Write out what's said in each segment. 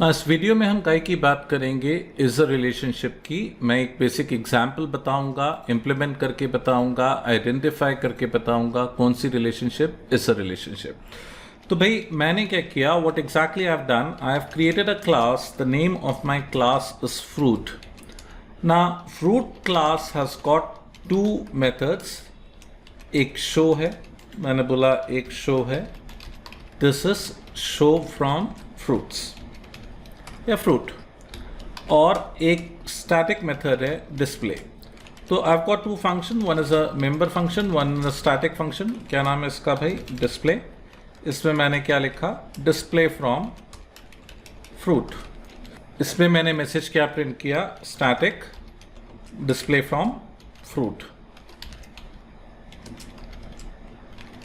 इस वीडियो में हम काय की बात करेंगे इज अ रिलेशनशिप की। मैं एक बेसिक एग्जाम्पल बताऊंगा, इम्प्लीमेंट करके बताऊंगा, आइडेंटिफाई करके बताऊंगा कौन सी रिलेशनशिप इज अ रिलेशनशिप। तो भाई मैंने क्या किया, what exactly I have done, I have created a class, the name of my class is fruit. ना fruit class has got two methods. एक शो है, मैंने बोला एक शो है, this is show from fruits या फ्रूट, और एक स्टैटिक मेथड है डिस्प्ले। तो I have got two function, one is a member function, one is a static function. क्या नाम है इसका भाई? डिस्प्ले। इसमें मैंने क्या लिखा? Display from fruit. इसमें मैंने मैसेज क्या प्रिंट किया? Static display from fruit.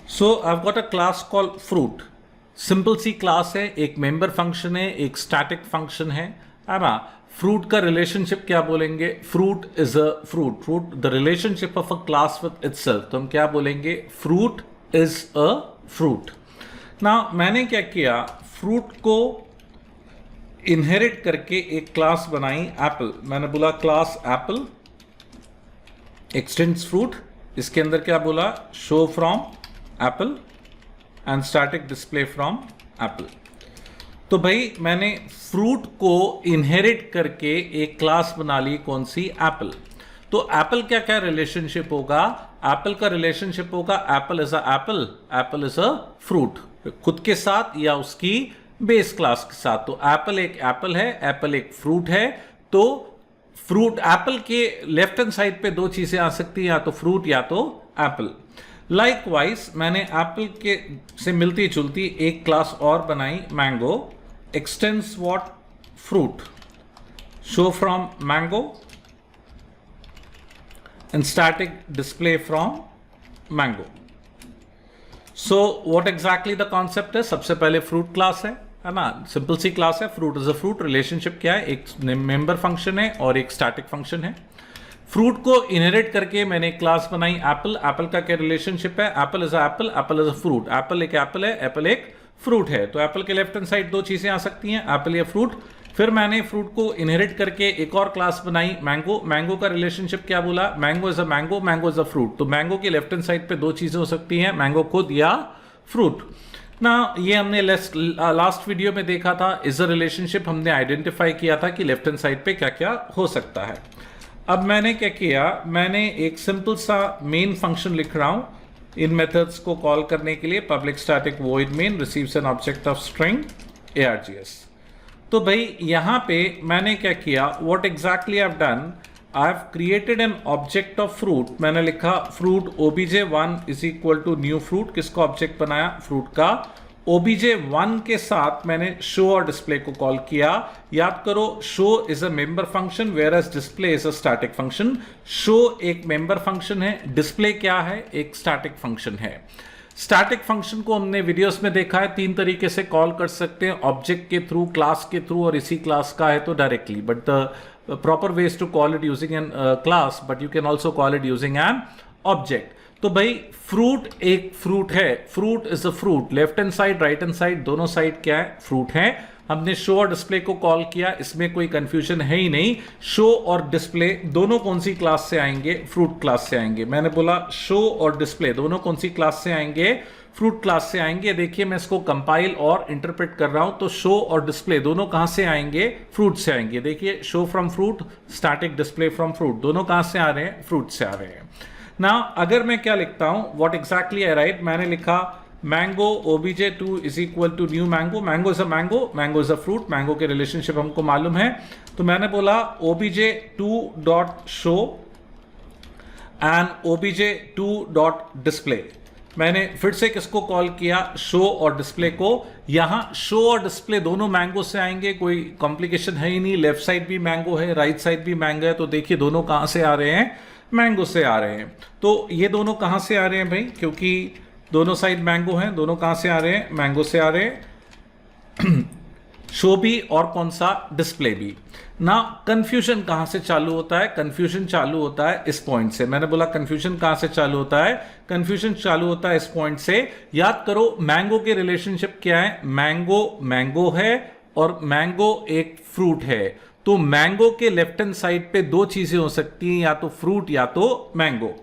So I have got a class called fruit. Simple सी क्लास है, एक मेंबर फंक्शन है, एक स्टैटिक फंक्शन है ना। फ्रूट का रिलेशनशिप क्या बोलेंगे? Fruit is a fruit. Fruit the relationship of a class with itself, तो हम क्या बोलेंगे? Fruit is a fruit. ना मैंने क्या किया, फ्रूट को इनहेरिट करके एक क्लास बनाई एप्पल। मैंने बोला क्लास एप्पल एक्सटेंड्स फ्रूट। इसके अंदर क्या बोला? Show from Apple and static display from Apple. तो भाई मैंने फ्रूट को इनहेरिट करके एक क्लास बना ली, कौन सी? एप्पल। तो एप्पल क्या क्या रिलेशनशिप होगा? एप्पल का रिलेशनशिप होगा Apple is a Apple, Apple is a fruit, खुद के साथ या उसकी बेस क्लास के साथ। तो एप्पल एक एप्पल है, एप्पल एक फ्रूट है। तो फ्रूट एप्पल के लेफ्ट हैंड साइड पे दो चीजें आ सकती है, या तो फ्रूट या तो एप्पल। लाइकवाइज मैंने एप्पल के से मिलती जुलती एक क्लास और बनाई, mango x tends what? Fruit, show from mango and static display from mango. So what exactly the concept है? सबसे पहले फ्रूट क्लास है ना, सिंपल सी क्लास है, fruit is a fruit. Relationship क्या है? एक मेंबर फंक्शन है और एक स्टैटिक फंक्शन है। फ्रूट को इनहेरिट करके मैंने एक क्लास बनाई एप्पल। एप्पल का क्या रिलेशनशिप है? Apple is Apple, Apple is a fruit. Apple एक एप्पल है, एप्पल एक फ्रूट है। तो एप्पल के लेफ्ट हैंड साइड दो चीजें आ सकती हैं, एप्पल या फ्रूट। फिर मैंने फ्रूट को इनहेरिट करके एक और क्लास बनाई मैंगो। मैंगो का रिलेशनशिप क्या बोला? Mango is a mango, mango is a fruit. तो मैंगो की लेफ्ट हैंड साइड पे दो चीजें हो सकती हैं, मैंगो खुद या फ्रूट ना। ये हमने लास्ट वीडियो में देखा था, इज अ रिलेशनशिप हमने आइडेंटिफाई किया था कि लेफ्ट हैंड साइड पे क्या क्या हो सकता है। अब मैंने क्या किया, मैंने एक सिंपल सा मेन फंक्शन लिख रहा हूं इन मेथड्स को कॉल करने के लिए। Public static void main receives an object of string args। तो भाई यहां पे मैंने क्या किया, what exactly I have done, I have created an object of fruit. मैंने लिखा fruit obj1 is equal to new fruit. किसका ऑब्जेक्ट बनाया? फ्रूट का। obj1 के साथ मैंने शो और डिस्प्ले को कॉल किया। याद करो, show is a member function whereas display is a static function. Show एक मेंबर फंक्शन है, डिस्प्ले क्या है? एक स्टैटिक फंक्शन है। स्टैटिक फंक्शन को हमने वीडियोस में देखा है, तीन तरीके से कॉल कर सकते हैं, ऑब्जेक्ट के थ्रू, क्लास के थ्रू, और इसी क्लास का है तो directly. But the proper way is to call it using an class, but you can also call it using an object. तो भाई फ्रूट एक फ्रूट है, fruit is a fruit. Left hand side, right hand side, दोनों side क्या है? Fruit है। हमने show और डिस्प्ले को कॉल किया, इसमें कोई कंफ्यूजन है ही नहीं। शो और डिस्प्ले दोनों कौन सी क्लास से आएंगे? फ्रूट क्लास से आएंगे। मैंने बोला शो और डिस्प्ले दोनों कौन सी क्लास से आएंगे? फ्रूट क्लास से आएंगे। देखिए मैं इसको कंपाइल और इंटरप्रेट कर रहा हूं, तो शो और डिस्प्ले दोनों कहां से आएंगे? फ्रूट से आएंगे। देखिए show from fruit, static display from fruit, दोनों कहां से आ रहे हैं? फ्रूट से आ रहे हैं ना। अगर मैं क्या लिखता हूं, व्हाट एग्जैक्टली आई राइट, मैंने लिखा mango obj2 is equal to new mango. Mango is a mango, mango is a fruit, mango के रिलेशनशिप हमको मालूम है। तो मैंने बोला obj2 dot show and obj2 dot display. मैंने फिर से किसको कॉल किया? शो और डिस्प्ले को। यहां शो और डिस्प्ले दोनों मैंगो से आएंगे, कोई कॉम्प्लिकेशन है ही नहीं। लेफ्ट साइड भी मैंगो है, राइट साइड भी मैंगो है, तो देखिए दोनों कहां से आ रहे हैं? मैंगो से आ रहे हैं। तो ये दोनों कहां से आ रहे हैं भाई? क्योंकि दोनों साइड मैंगो हैं, दोनों कहां से आ रहे हैं? मैंगो से आ रहे हैं। शो भी और कौन सा? डिस्प्ले भी ना। कंफ्यूजन कहां से चालू होता है? कंफ्यूजन चालू होता है इस पॉइंट से। मैंने बोला कंफ्यूजन कहां से चालू होता है? कंफ्यूजन चालू होता है इस पॉइंट से। याद करो मैंगो के रिलेशनशिप क्या है? मैंगो मैंगो है और मैंगो एक फ्रूट है, तो मैंगो के लेफ्ट हैंड साइड पे दो चीजें हो सकती हैं, या तो फ्रूट या तो मैंगो।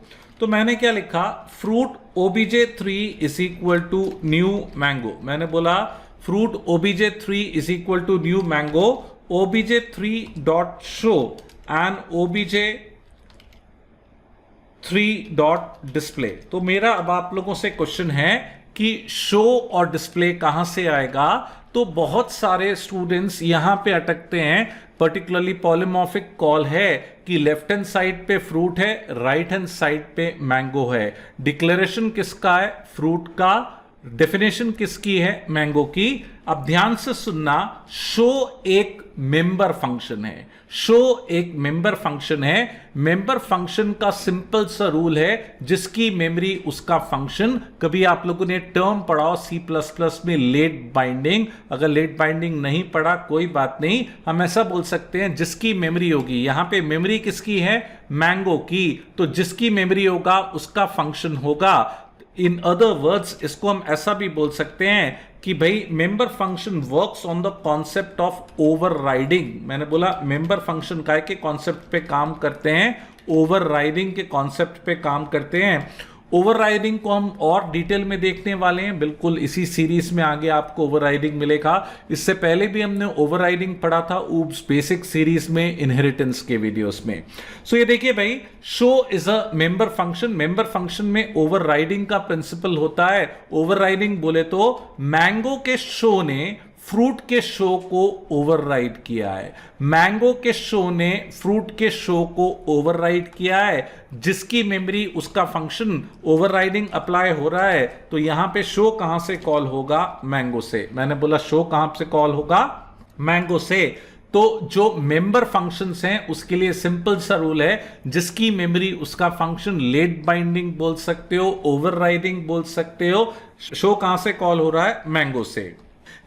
तो मैंने क्या लिखा, fruit obj3 is equal to new mango. मैंने बोला fruit obj3 is equal to new mango, obj3 dot show and obj3 dot display. तो मेरा अब आप लोगों से क्वेश्चन है कि शो और डिस्प्ले कहां से आएगा। तो बहुत सारे स्टूडेंट्स यहां पे अटकते हैं, पर्टिकुलरली पॉलीमॉर्फिक कॉल है कि लेफ्ट हैंड साइड पे फ्रूट है, राइट हैंड साइड पे मैंगो है। डिक्लेरेशन किसका है, फ्रूट का। डेफिनेशन किसकी है, मैंगो की। अब ध्यान से सुनना, शो एक मेंबर फंक्शन है, शो एक मेंबर फंक्शन है। मेंबर फंक्शन का सिंपल सा रूल है, जिसकी मेमोरी उसका फंक्शन। कभी आप लोगों ने टर्म पढ़ा हो C++ में, लेट बाइंडिंग। अगर लेट बाइंडिंग नहीं पढ़ा कोई बात नहीं, हम ऐसा बोल सकते हैं जिसकी मेमोरी होगी, यहां पे मेमोरी किसकी है, मैंगो की, तो जिसकी मेमोरी होगा उसका फंक्शन होगा। इन अदर वर्ड्स इसको हम ऐसा भी बोल सकते हैं कि भाई member function works on the concept of overriding. मैंने बोला मेंबर फंक्शन काय के कॉन्सेप्ट पे काम करते हैं, ओवरराइडिंग के कॉन्सेप्ट पे काम करते हैं। ओवरराइडिंग को हम और डिटेल में देखने वाले हैं, बिल्कुल इसी सीरीज में आगे आपको ओवरराइडिंग मिलेगा। इससे पहले भी हमने ओवरराइडिंग पढ़ा था ऊप्स बेसिक सीरीज में, इनहेरिटेंस के वीडियोस में। सो ये देखिए भाई, show is a member function. Member function में ओवरराइडिंग का प्रिंसिपल होता है। ओवरराइडिंग बोले तो मैंगो के शो ने फ्रूट के शो को ओवरराइड किया है, मैंगो के शो ने फ्रूट के शो को ओवरराइड किया है, जिसकी मेमोरी उसका फंक्शन। ओवरराइडिंग अप्लाई हो रहा है, तो यहां पे शो कहां से कॉल होगा, मैंगो से। मैंने बोला शो कहां से कॉल होगा, मैंगो से। तो जो मेंबर फंक्शंस हैं उसके लिए सिंपल सा रूल है, जिसकी मेमोरी उसका फंक्शन। लेट बाइंडिंग बोल सकते हो, ओवरराइडिंग बोल सकते हो। शो कहां से कॉल हो रहा है, मैंगो से।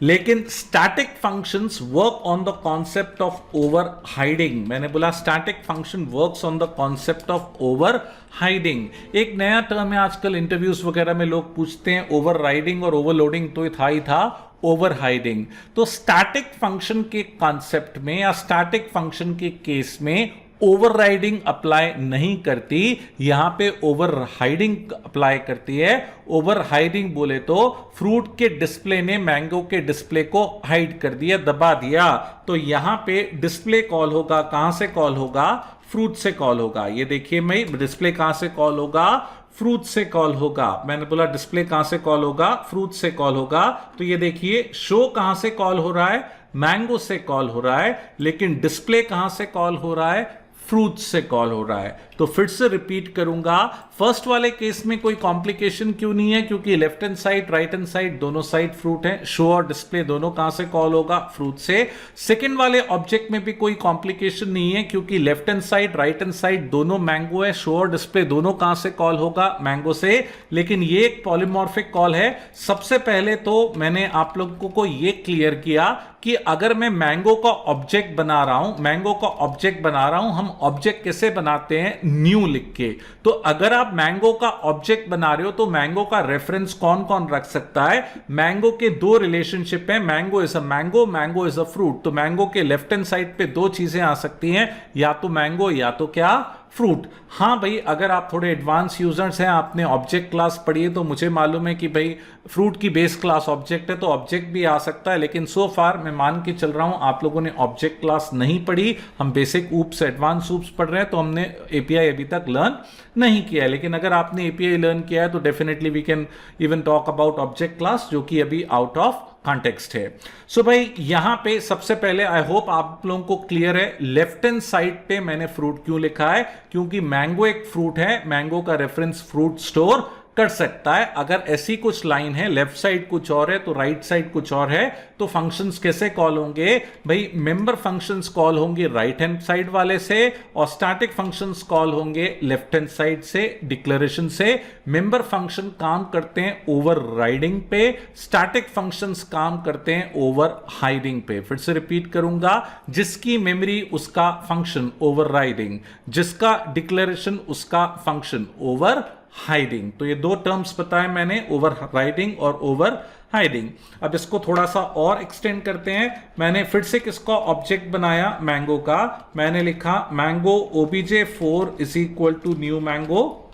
लेकिन static functions work on the concept of over hiding. मैंने बोला static function works on the concept of over hiding. एक नया टर्म है आजकल, इंटरव्यूज वगैरह में लोग पूछते हैं, ओवर राइडिंग और ओवरलोडिंग तो था ही था, ओवर हाइडिंग। तो स्टैटिक फंक्शन के कॉन्सेप्ट में या स्टैटिक फंक्शन के केस में ओवरराइडिंग अप्लाई नहीं करती, यहां पे ओवर हाइडिंग अप्लाई करती है। ओवर हाइडिंग बोले तो फ्रूट के डिस्प्ले ने मैंगो के डिस्प्ले को हाइड कर दिया, दबा दिया। तो यहां पे डिस्प्ले कॉल होगा, कहां से कॉल होगा, फ्रूट से कॉल होगा। ये देखिए मैं, डिस्प्ले कहां से कॉल होगा, फ्रूट से कॉल होगा। मैंने बोला डिस्प्ले कहां से कॉल होगा, फ्रूट से कॉल होगा। तो ये देखिए, शो कहां से कॉल हो रहा है, मैंगो से कॉल हो रहा है, लेकिन डिस्प्ले कहां से कॉल हो रहा है, फ्रूट से कॉल हो रहा है। तो फिर से रिपीट करूंगा, फर्स्ट वाले केस में कोई कॉम्प्लिकेशन क्यों नहीं है, क्योंकि left hand side right hand side दोनों साइड फ्रूट है। शो और डिस्प्ले दोनों कहां से कॉल होगा, फ्रूट से। सेकंड वाले ऑब्जेक्ट में भी कोई कॉम्प्लिकेशन नहीं है, क्योंकि left hand side right hand side दोनों मैंगो है। शो और डिस्प्ले दोनों कहां से कॉल होगा, मैंगो से। लेकिन ये एक पॉलीमॉर्फिक कॉल है। सबसे पहले तो मैंने आप लोगों को यह क्लियर किया कि अगर मैं मैंगो का ऑब्जेक्ट बना रहा हूं, मैंगो का ऑब्जेक्ट बना रहा हूं, हम ऑब्जेक्ट कैसे बनाते हैं, न्यू लिख के। तो अगर आप मैंगो का ऑब्जेक्ट बना रहे हो तो मैंगो का रेफरेंस कौन कौन रख सकता है। मैंगो के दो रिलेशनशिप है, mango is a mango, mango is a fruit. तो मैंगो के लेफ्ट हैंड साइड पे दो चीजें आ सकती हैं, या तो मैंगो या तो क्या, फ्रूट। हाँ भाई, अगर आप थोड़े एडवांस यूजर्स हैं, आपने ऑब्जेक्ट क्लास पढ़ी है, तो मुझे मालूम है कि भाई फ्रूट की बेस क्लास ऑब्जेक्ट है, तो ऑब्जेक्ट भी आ सकता है। लेकिन सो फार मैं मान के चल रहा हूं आप लोगों ने ऑब्जेक्ट क्लास नहीं पढ़ी, हम बेसिक ऊप्स एडवांस ऊप्स पढ़ रहे हैं, तो हमने एपीआई अभी तक लर्न नहीं किया है। लेकिन अगर आपने एपीआई लर्न किया है तो definitely we can even talk about object class, जो कि अभी आउट ऑफ कॉन्टेक्स्ट है। सो भाई यहां पे सबसे पहले आई होप आप लोगों को क्लियर है, लेफ्ट हैंड साइड पे मैंने फ्रूट क्यों लिखा है, क्योंकि मैंगो एक फ्रूट है, मैंगो का रेफरेंस फ्रूट स्टोर कर सकता है। अगर ऐसी कुछ लाइन है, लेफ्ट साइड कुछ और है तो राइट साइड कुछ और है, तो फंक्शंस कैसे कॉल होंगे भाई, मेंबर फंक्शंस कॉल होंगे राइट हैंड साइड वाले से, और स्टैटिक फंक्शंस कॉल होंगे लेफ्ट हैंड साइड से, डिक्लेरेशन से। मेंबर फंक्शन काम करते हैं ओवर राइडिंग पे, स्टैटिक फंक्शंस काम करते हैं ओवर हाइडिंग पे। फिर से रिपीट करूंगा, जिसकी मेमोरी उसका फंक्शन ओवर राइडिंग, जिसका डिक्लेरेशन उसका फंक्शन ओवर हाइडिंग। तो ये दो टर्म्स बताए मैंने, ओवर राइडिंग और ओवर हाइडिंग। अब इसको थोड़ा सा और एक्सटेंड करते हैं। मैंने फिर से किसका ऑब्जेक्ट बनाया, मैंगो का। मैंने लिखा mango obj4 is equal to new mango.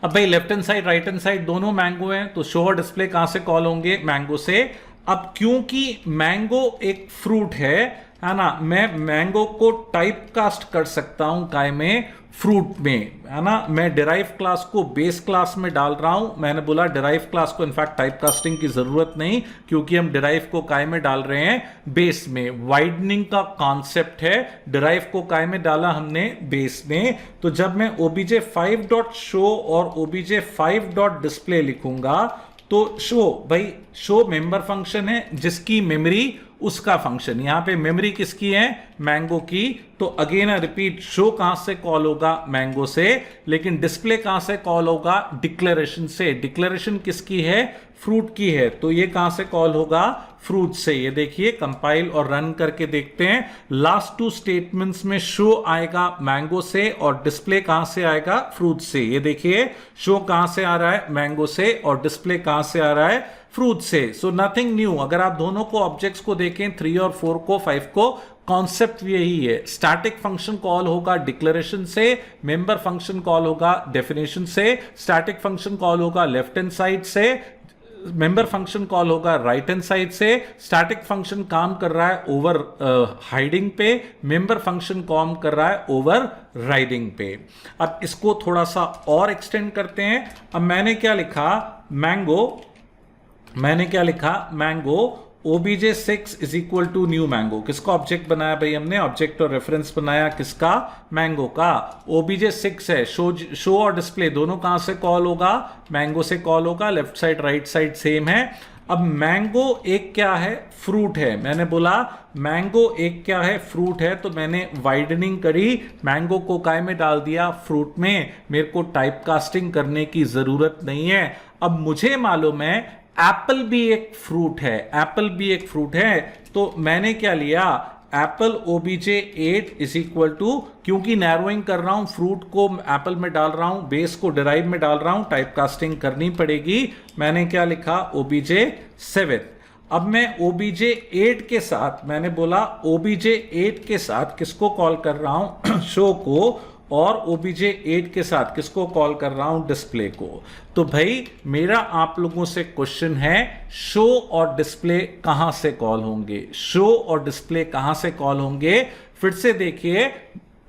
अब भाई left hand side right hand side दोनों मैंगो हैं, तो शो और डिस्प्ले कहां से कॉल होंगे, मैंगो से। अब क्योंकि मैंगो एक फ्रूट है ना, मैं मैंगो को टाइप कास्ट कर सकता हूं काय में, फ्रूट में, है ना। मैं डिराइव क्लास को बेस क्लास में डाल रहा हूं। मैंने बोला डिराइव क्लास को इनफैक्ट टाइप कास्टिंग की जरूरत नहीं, क्योंकि हम डिराइव को काय में डाल रहे हैं, बेस में। वाइडनिंग का कॉन्सेप्ट है, डिराइव को काय में डाला हमने, बेस में। तो जब मैं obj5.show और obj5.display लिखूंगा, तो शो, भाई शो मेंबर फंक्शन है, जिसकी मेमोरी उसका फंक्शन। यहां पे मेमोरी किसकी है, मैंगो की। तो अगेन रिपीट, शो कहां से कॉल होगा, मैंगो से। लेकिन डिस्प्ले कहां से कॉल होगा, डिक्लेरेशन से। डिक्लेरेशन किसकी है, फ्रूट की है, तो ये कहां से कॉल होगा, फ्रूट से। ये देखिए, कंपाइल और रन करके देखते हैं। लास्ट टू स्टेटमेंट्स में शो आएगा मैंगो से और डिस्प्ले कहां से आएगा, फ्रूट से। ये देखिए, शो कहां से आ रहा है, मैंगो से, और डिस्प्ले कहां से आ रहा है, फ्रूट से। So nothing new. अगर आप दोनों को ऑब्जेक्ट्स को देखें, 3 और 4 को, 5 को, कॉन्सेप्ट यही है। स्टैटिक फंक्शन कॉल होगा डिक्लेरेशन से, मेंबर फंक्शन कॉल होगा डेफिनेशन से, स्टैटिक फंक्शन कॉल होगा लेफ्ट हैंड साइड से, मेंबर फंक्शन कॉल होगा राइट हैंड साइड से। स्टैटिक फंक्शन काम कर रहा है ओवर हाइडिंग पे, मेंबर फंक्शन काम कर रहा है ओवर राइडिंग पे। अब इसको थोड़ा सा और एक्सटेंड करते हैं। अब मैंने क्या लिखा, mango obj6 is equal to new mango. किसका ऑब्जेक्ट बनाया भाई हमने, ऑब्जेक्ट और रेफरेंस बनाया किसका, मैंगो का। obj6 है, शो और डिस्प्ले दोनों कहां से कॉल होगा, मैंगो से कॉल होगा। Left side right side same है। अब मैंगो एक क्या है, फ्रूट है। मैंने बोला मैंगो एक क्या है, फ्रूट है, तो मैंने वाइडनिंग करी, मैंगो को काय में डाल दिया, फ्रूट में। मेरे को टाइप कास्टिंग करने की जरूरत नहीं है। अब मुझे मालूम है एप्पल भी एक फ्रूट है, एप्पल भी एक फ्रूट है, तो मैंने क्या लिया, apple obj8 is equal to, क्योंकि नैरोइंग कर रहा हूं, फ्रूट को एप्पल में डाल रहा हूं, बेस को डिराइव में डाल रहा हूं, टाइप कास्टिंग करनी पड़ेगी। मैंने क्या लिखा, obj7। अब मैं obj8 के साथ, मैंने बोला obj8 के साथ किसको कॉल कर रहा हूं, शो को, और obj8 के साथ किसको कॉल कर रहा हूं, डिस्प्ले को। तो भाई मेरा आप लोगों से क्वेश्चन है, शो और डिस्प्ले कहां से कॉल होंगे, शो और डिस्प्ले कहां से कॉल होंगे। फिर से देखिए,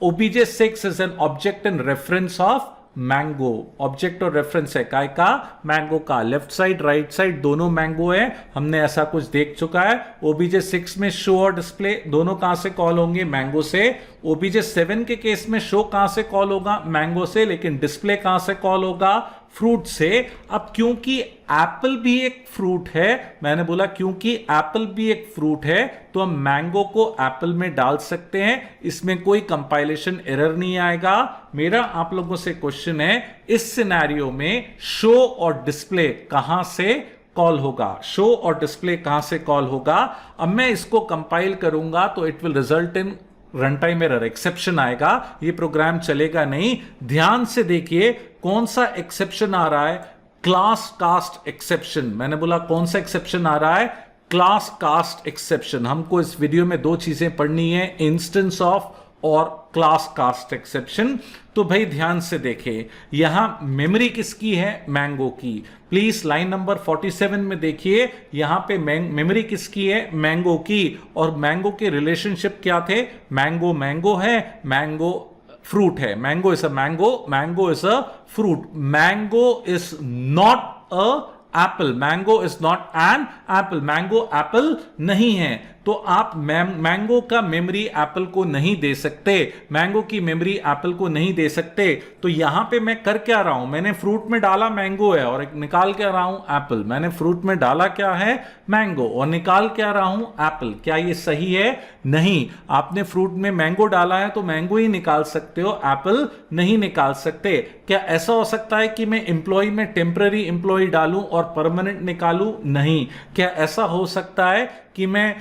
obj6 is an object and reference of mango. Object और रेफरेंस है काय का, मैंगो का। लेफ्ट साइड राइट साइड दोनों मैंगो है, हमने ऐसा कुछ देख चुका है। obj6 में शो और डिस्प्ले दोनों कहां से कॉल होंगे, मैंगो से। obj7 के केस में शो कहां से कॉल होगा, मैंगो से, लेकिन डिस्प्ले कहां से कॉल होगा, फ्रूट से। अब क्योंकि एप्पल भी एक फ्रूट है, मैंने बोला क्योंकि एप्पल भी एक फ्रूट है, तो हम मैंगो को एप्पल में डाल सकते हैं, इसमें कोई कंपाइलेशन एरर नहीं आएगा। मेरा आप लोगों से क्वेश्चन है, इस सिनेरियो में शो और डिस्प्ले कहां से कॉल होगा, शो और डिस्प्ले कहां से कॉल होगा। अब मैं इसको कंपाइल करूंगा तो it will result in run time error, exception आएगा, ये प्रोग्राम चलेगा नहीं। ध्यान से देखिए कौन सा एक्सेप्शन आ रहा है, क्लास कास्ट एक्सेप्शन। मैंने बोला कौन सा एक्सेप्शन आ रहा है, क्लास कास्ट एक्सेप्शन। हमको इस वीडियो में दो चीजें पढ़नी है, इंस्टेंस ऑफ और क्लास कास्ट एक्सेप्शन। तो भाई ध्यान से देखें, यहां मेमोरी किसकी है, मैंगो की। प्लीज लाइन नंबर 47 में देखिए, यहां पे मेमोरी किसकी है, मैंगो की। और मैंगो के रिलेशनशिप क्या थे, मैंगो मैंगो है, मैंगो फ्रूट है। Mango is a mango, mango is a fruit. Mango is not a apple, mango is not an Apple, mango Apple नहीं है। तो आप मैंगो का मेमोरी एप्पल को नहीं दे सकते, मैंगो की मेमोरी एप्पल को नहीं दे सकते। तो यहां पे मैं कर क्या रहा हूं, मैंने फ्रूट में डाला मैंगो है और निकाल क्या रहा हूं, एप्पल। मैंने फ्रूट में डाला क्या है, मैंगो, और निकाल क्या रहा हूं, एप्पल। क्या ये सही है, नहीं। आपने फ्रूट में मैंगो डाला है तो मैंगो ही निकाल सकते हो, एप्पल नहीं निकाल सकते। क्या ऐसा हो सकता है कि मैं एम्प्लॉय में टेम्पररी एम्प्लॉय डालूं और परमानेंट निकालूं, नहीं। क्या ऐसा हो सकता है कि मैं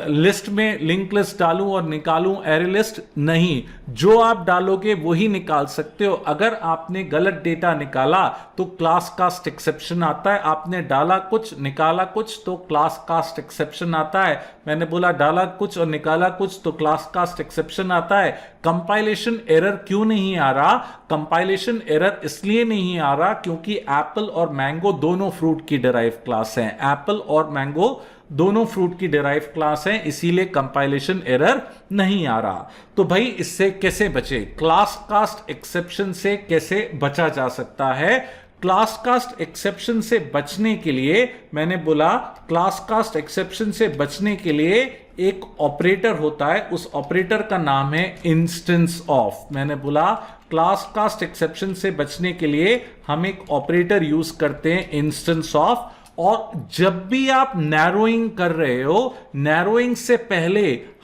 लिस्ट में लिंक लिस्ट डालूं और निकालूं एरे लिस्ट? नहीं, जो आप डालोगे वही निकाल सकते हो। अगर आपने गलत डेटा निकाला तो क्लास कास्ट एक्सेप्शन आता है। आपने डाला कुछ निकाला कुछ तो क्लास कास्ट एक्सेप्शन आता है। मैंने बोला डाला कुछ और निकाला कुछ तो क्लास कास्ट एक्सेप्शन आता है। कंपाइलेशन एरर क्यों नहीं आ रहा? कंपाइलेशन एरर इसलिए नहीं आ रहा क्योंकि एप्पल और मैंगो दोनों फ्रूट की डिराइव क्लास हैं। एप्पल और मैंगो दोनों फ्रूट की डिराइव क्लास हैं, इसीलिए कंपाइलेशन एरर नहीं आ रहा। तो भाई इससे कैसे बचे? क्लास कास्ट एक्सेप्शन से कैसे बचा जा सकता है? क्लास कास्ट एक्सेप्शन से बचने के लिए मैंने बोला, क्लास कास्ट एक्सेप्शन से बचने के लिए एक ऑपरेटर होता है, उस ऑपरेटर का नाम है इंस्टेंस ऑफ। मैंने बोला क्लास कास्ट एक्सेप्शन से बचने के लिए हम एक ऑपरेटर यूज करते हैं, इंस्टेंस ऑफ। और जब भी आप नैरोइंग कर रहे हो, नैरोइंग से पहले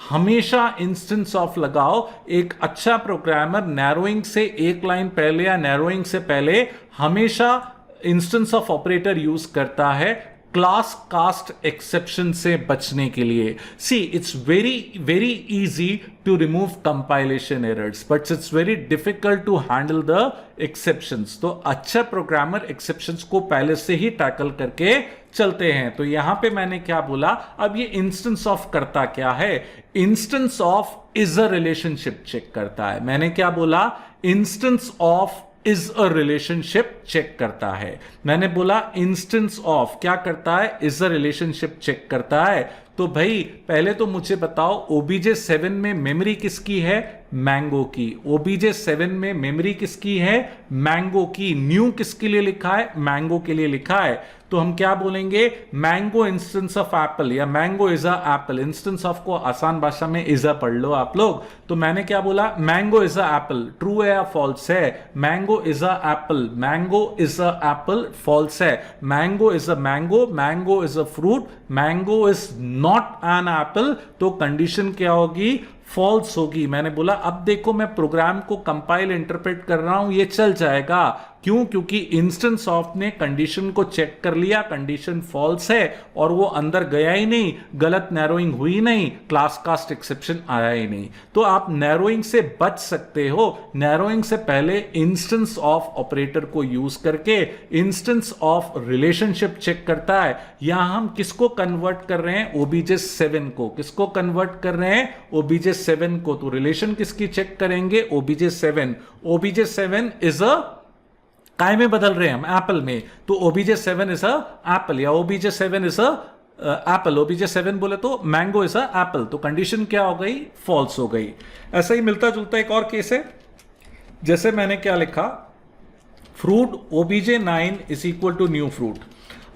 हमेशा इंस्टेंस ऑफ लगाओ। एक अच्छा प्रोग्रामर नैरोइंग से एक लाइन पहले या नैरोइंग से पहले हमेशा इंस्टेंस ऑफ ऑपरेटर यूज करता है क्लास कास्ट एक्सेप्शन से बचने के लिए। See, it's very easy to remove compilation errors, but it's very difficult to handle the exceptions. तो अच्छा प्रोग्रामर एक्सेप्शंस को पहले से ही टैकल करके चलते हैं। तो यहां पे मैंने क्या बोला? अब ये इंस्टेंस ऑफ करता क्या है? Instance of is a relationship check करता है। मैंने क्या बोला? Instance of is a relationship check करता है। मैंने बोला इंस्टेंस ऑफ क्या करता है? इज अ रिलेशनशिप चेक करता है। तो भाई पहले तो मुझे बताओ, OBJ7 में मेमोरी किसकी है? मैंगो की। OBJ7 में मेमोरी किसकी है? मैंगो की। न्यू किसके लिए लिखा है? मैंगो के लिए लिखा है। तो हम क्या बोलेंगे? मैंगो इंस्टेंस ऑफ एप्पल या mango is a Apple. Instance of को आसान भाषा में इज अ पढ़ लो आप लोग। तो मैंने क्या बोला? Mango is a apple. True है या फॉल्स है? Mango is a apple. Mango is a apple false है। Mango is a mango. Mango is a fruit. Mango is not an apple. तो कंडीशन क्या होगी? फॉल्स होगी। मैंने बोला अब देखो मैं प्रोग्राम को कंपाइल इंटरप्रेट कर रहा हूं, ये चल जाएगा। क्यों? क्योंकि इंस्टेंस ऑफ ने कंडीशन को चेक कर लिया, कंडीशन फॉल्स है और वो अंदर गया ही नहीं, गलत नैरोइंग हुई नहीं, क्लास कास्ट एक्सेप्शन आया ही नहीं। तो आप नैरोइंग से बच सकते हो। नैरोइंग से पहले इंस्टेंस ऑफ ऑपरेटर को यूज करके इंस्टेंस ऑफ रिलेशनशिप चेक करता है। यहां हम किसको कन्वर्ट कर रहे हैं? OBJ7 को। किसको कन्वर्ट कर रहे हैं? OBJ7 को। तो रिलेशन किसकी चेक करेंगे? OBJ7। OBJ7 इज अ काय में बदल रहे हैं हम? एप्पल में। तो OBJ7 इज अ एप्पल या OBJ7 is a Apple. OBJ7 बोले तो मैंगो इज अ एप्पल। तो कंडीशन क्या हो गई? फॉल्स हो गई। ऐसा ही मिलता जुलता एक और केस है। जैसे मैंने क्या लिखा? Fruit OBJ9 is equal to new fruit.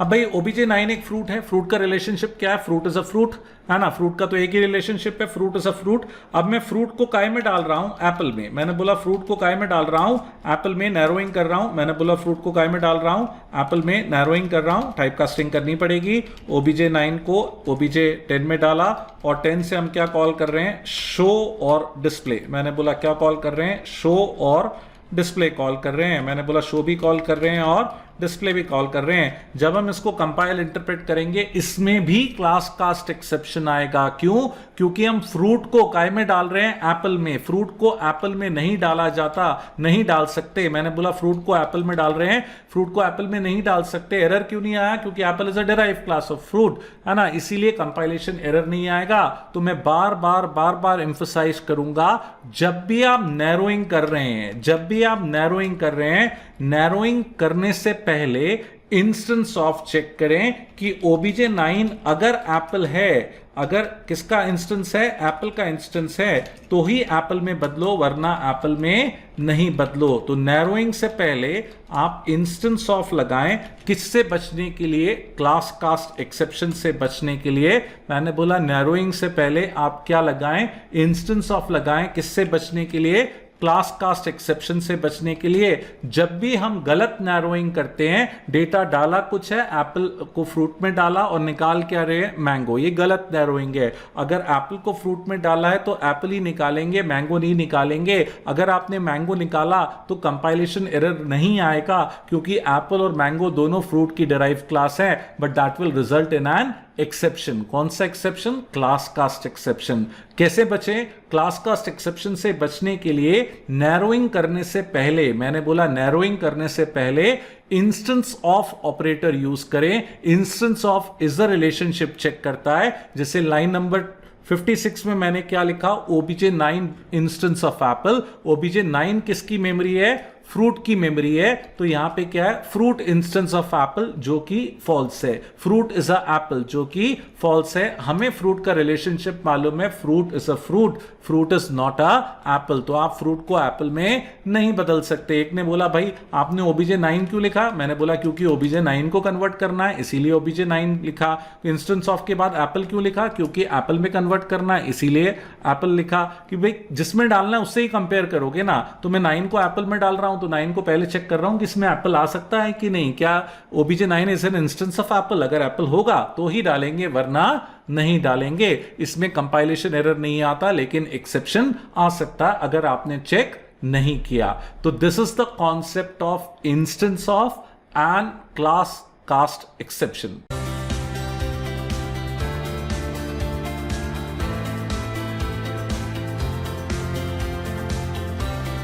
अब भाई OBJ9 एक फ्रूट है। फ्रूट का रिलेशनशिप क्या है? फ्रूट इज अ फ्रूट, है ना? फ्रूट का तो एक ही रिलेशनशिप है, फ्रूट इज अ फ्रूट। अब मैं फ्रूट को काय में डाल रहा हूं? एप्पल में। मैंने बोला फ्रूट को काय में डाल रहा हूं? एप्पल में। नैरोइंग कर रहा हूं। मैंने बोला फ्रूट को काय में डाल रहा हूं? एप्पल में। नैरोइंग कर रहा हूं, टाइप कास्टिंग करनी पड़ेगी। OBJ9 को OBJ10 में डाला और 10 से हम क्या कॉल कर रहे हैं? शो और डिस्प्ले। मैंने बोला क्या कॉल कर रहे हैं? शो और डिस्प्ले कॉल कर रहे हैं। मैंने बोला शो भी कॉल कर रहे हैं और डिस्प्ले भी कॉल कर रहे हैं। जब हम इसको कंपाइल इंटरप्रेट करेंगे, इसमें भी क्लास कास्ट एक्सेप्शन आएगा। क्यों? क्योंकि हम फ्रूट को काय में डाल रहे हैं? एप्पल में। फ्रूट को एप्पल में नहीं डाला जाता, नहीं डाल सकते। मैंने बोला फ्रूट को एप्पल में डाल रहे हैं, फ्रूट को एप्पल में नहीं डाल सकते। एरर क्यों नहीं आया? क्योंकि Apple is a derived class of fruit, है ना? इसीलिए कंपाइलेशन एरर नहीं आएगा। तो मैं बार बार एम्फसाइज करूंगा, जब भी आप नैरोइंग कर रहे हैं, जब भी आप नैरोइंग कर रहे हैं, नैरोइंग करने से पहले इंस्टेंस ऑफ चेक करें कि OBJ9 अगर एप्पल है, अगर किसका इंस्टेंस है? एप्पल का इंस्टेंस है, तो ही एप्पल में बदलो, वरना एप्पल में नहीं बदलो। तो नैरोइंग से पहले आप इंस्टेंस ऑफ लगाएं। किससे बचने के लिए? क्लास कास्ट एक्सेप्शन से बचने के लिए। मैंने बोला नैरोइंग से पहले आप क्या लगाएं? इंस्टेंस ऑफ लगाएं। किससे बचने के लिए? क्लास कास्ट एक्सेप्शन से बचने के लिए। जब भी हम गलत नैरोइंग करते हैं, डेटा डाला कुछ है, एप्पल को फ्रूट में डाला और निकाल क्या रहे हैं? मैंगो। ये गलत नैरोइंग है। अगर एप्पल को फ्रूट में डाला है तो एप्पल ही निकालेंगे, मैंगो नहीं निकालेंगे। अगर आपने मैंगो निकाला तो कंपाइलेशन एरर नहीं आएगा, क्योंकि एप्पल और मैंगो दोनों फ्रूट की डिराइव क्लास है, but that will result in an exception. कौन सा एक्सेप्शन? Class cast exception. कैसे बचे? क्लास कास्ट एक्सेप्शन से बचने के लिए नैरोइंग करने से पहले, मैंने बोला नैरोइंग करने से पहले इंस्टेंस ऑफ ऑपरेटर यूज करें। Instance of is a relationship check करता है। जैसे लाइन नंबर 56 में मैंने क्या लिखा? OBJ9 instance of Apple. OBJ9 किसकी मेमोरी है? फ्रूट की मेमोरी है। तो यहां पे क्या है? फ्रूट इंस्टेंस ऑफ एप्पल, जो कि फॉल्स है। फ्रूट इज अ एप्पल, जो कि फॉल्स है। हमें फ्रूट का रिलेशनशिप मालूम है, fruit is a fruit, fruit is not a Apple. तो आप फ्रूट को एप्पल में नहीं बदल सकते। एक ने बोला भाई आपने OBJ9 क्यों लिखा? मैंने बोला क्योंकि OBJ9 को कन्वर्ट करना है, इसीलिए OBJ9 लिखा। इंस्टेंस ऑफ के बाद एप्पल क्यों लिखा? क्योंकि एप्पल में कन्वर्ट करना है, इसीलिए एप्पल लिखा। कि भाई जिसमें डालना है उससे ही कंपेयर करोगे ना। तो मैं 9 को एप्पल में डाल रहा हूं तो 9 को पहले चेक कर रहा हूं कि इसमें एप्पल आ सकता है कि नहीं। क्या OBJ9 is an instance of Apple? अगर एप्पल होगा तो ही डालेंगे, वरना नहीं डालेंगे। इसमें कंपाइलेशन एरर नहीं आता, लेकिन एक्सेप्शन आ सकता है अगर आपने चेक नहीं किया। तो this is the concept of instance of and class cast exception.